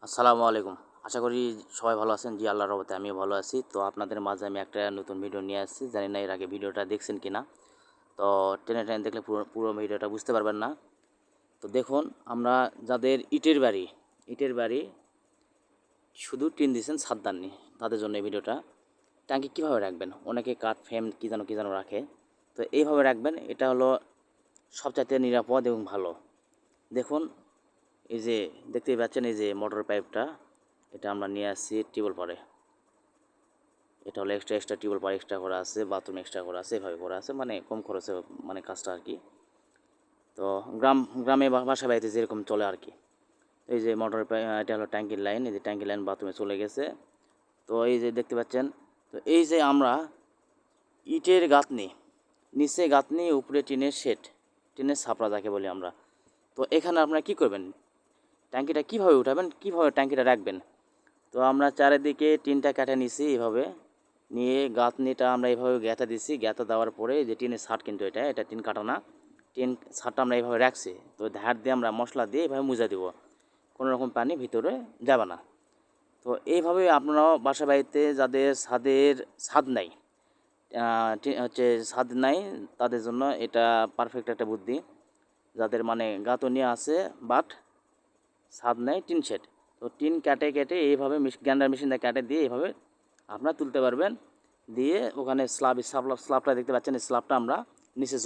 আসসালামু আলাইকুম। আশা করি সবাই ভালো আছেন। জি, আল্লাহর রহমতে আমিও ভালো আছি। তো আপনাদের মাঝে আমি একটা নতুন ভিডিও নিয়ে আসছি। জানি না এর আগে ভিডিওটা দেখছেন কিনা। তো টেনে টেনে দেখলে পুরো পুরো ভিডিওটা বুঝতে পারবেন না। তো দেখুন, আমরা যাদের ইটের বাড়ি শুধু টিন দিয়েছেন, ছাদ দেননি, তাদের জন্য এই ভিডিওটা। ট্যাঙ্কি কীভাবে রাখবেন? অনেকে কাঠ ফ্রেম কী যেন রাখে। তো এইভাবে রাখবেন, এটা হলো সবচাইতে নিরাপদ এবং ভালো। দেখুন, এই যে দেখতেই পাচ্ছেন, এই যে মোটর পাইপটা, এটা আমরা নিয়ে আসছি টিউবওয়েল পাড়ে। এটা হলো এক্সট্রা টিউবওয়েল পাড় এক্সট্রা করা আছে, বাথরুম এক্সট্রা করা আছে, এভাবে করা আছে, মানে কম খরচে মানে কাজটা আর কি। তো গ্রামে বাসা বাড়িতে যেরকম চলে আর কি। এই যে মোটর পাইপ, এটা হলো ট্যাঙ্কির লাইন, এই যে ট্যাঙ্কির লাইন বাথরুমে চলে গেছে। তো এই যে দেখতে পাচ্ছেন, তো এই যে আমরা ইটের গাঁথনি, নিচে গাঁথনি, উপরে টিনের শেড, টিনের ছাপড়া যাকে বলি আমরা। তো এখানে আপনারা কী করবেন? ট্যাঙ্কিটা কীভাবে উঠাবেন, কীভাবে ট্যাঙ্কিটা রাখবেন? তো আমরা চারিদিকে টিনটা কেটে নিছি এইভাবে, নিয়ে গাঁথনিটা আমরা এইভাবে গ্যাঁথা দিছি। গ্যাঁথা দেওয়ার পরে যে টিনের ছাদ, কিন্তু এটা টিন কাটা না, টিন ছাদটা আমরা এইভাবে রাখছি। তো ধার দিয়ে আমরা মশলা দিয়ে এইভাবে মুজা দিব, কোনো রকম পানি ভিতরে যাবে না। তো এইভাবে আপনারাও বাসা বাড়িতে যাদের ছাদ নাই, হচ্ছে ছাদ নাই, তাদের জন্য এটা পারফেক্ট একটা বুদ্ধি। যাদের মানে গাঁথনি আছে বাট ছাদ নেই, টিন শেড, তো টিন কেটে এইভাবে গ্রাইন্ডার মেশিন দিয়ে কেটে দিয়ে এইভাবে আপনারা তুলতে পারবেন। দিয়ে ওখানে স্ল্যাবটা দেখতে পাচ্ছেন, এই স্ল্যাবটা আমরা নিচে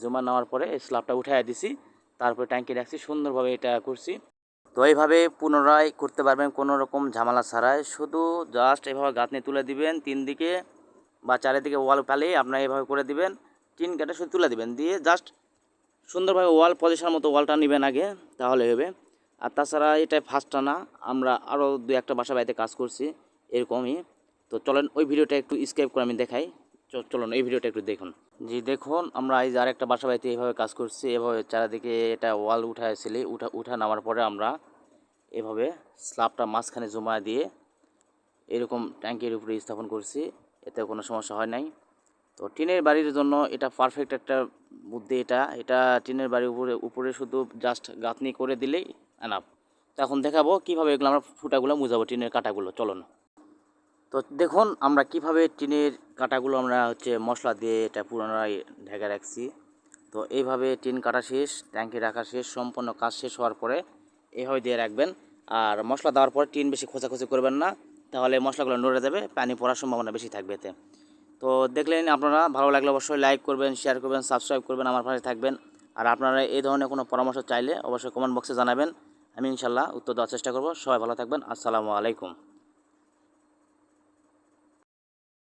জমা নেওয়ার পরে এই স্ল্যাবটা উঠাই দিছি, তারপরে ট্যাঙ্কি রাখছি, সুন্দরভাবে এটা করছি। তো এইভাবে পুনরায় করতে পারবেন কোনো রকম ঝামেলা ছাড়াই। শুধু জাস্ট এভাবে গাঁথনি তুলে দিবেন, তিন দিকে বা চারিদিকে ওয়াল পালিয়ে আপনারা এইভাবে করে দিবেন, টিন কেটে শুধু তুলে দিবেন, দিয়ে জাস্ট সুন্দরভাবে ওয়াল পজিশন মতো ওয়ালটা নেবেন আগে, তাহলে হবে। আর তাছাড়া এটা ফার্স্টটা না, আমরা আরও দু একটা বাসা বাড়িতে কাজ করছি এরকমই। তো চলেন ওই ভিডিওটা একটু স্কেপ করে আমি দেখাই। চলুন এই ভিডিওটা একটু দেখুন। জি দেখুন, আমরা এই যে আরেকটা বাসা বাড়িতে এইভাবে কাজ করছি। এভাবে চারিদিকে এটা ওয়াল উঠাইছিলি, উঠা নামার পরে আমরা এভাবে স্ল্যাবটা মাঝখানে জমা দিয়ে এরকম ট্যাঙ্কির উপরে স্থাপন করছি, এতে কোনো সমস্যা হয় নাই। তো টিনের বাড়ির জন্য এটা পারফেক্ট একটা বুদ্ধি। এটা টিনের বাড়ির উপরে শুধু জাস্ট গাঁথনি করে দিলেই এনাফ। তো এখন দেখাবো কীভাবে এগুলো আমরা ফুটাগুলো মুজাবো, টিনের কাঁটাগুলো। চলুন। তো দেখুন, আমরা কিভাবে টিনের কাঁটাগুলো আমরা মশলা দিয়ে এটা পুনরায় ঢেকে রাখছি। তো এইভাবে টিন কাটা শেষ, ট্যাঙ্কি রাখা শেষ, সম্পূর্ণ কাজ শেষ হওয়ার পরে এইভাবে দিয়ে রাখবেন। আর মশলা দেওয়ার পরে টিন বেশি খোঁচাখুচি করবেন না, তাহলে মশলাগুলো নড়ে যাবে, পানি পড়ার সম্ভাবনা বেশি থাকবে এতে। তো দেখলেন আপনারা, ভালো লাগলে অবশ্যই লাইক করবেন, শেয়ার করবেন, সাবস্ক্রাইব করবেন, আমার পাশে থাকবেন। আর আপনারা এই ধরনের কোনো পরামর্শ চাইলে অবশ্যই কমেন্ট বক্সে জানাবেন, আমি ইনশাল্লাহ উত্তর দেওয়ার চেষ্টা করব। সবাই ভালো থাকবেন। আসসালামু আলাইকুম।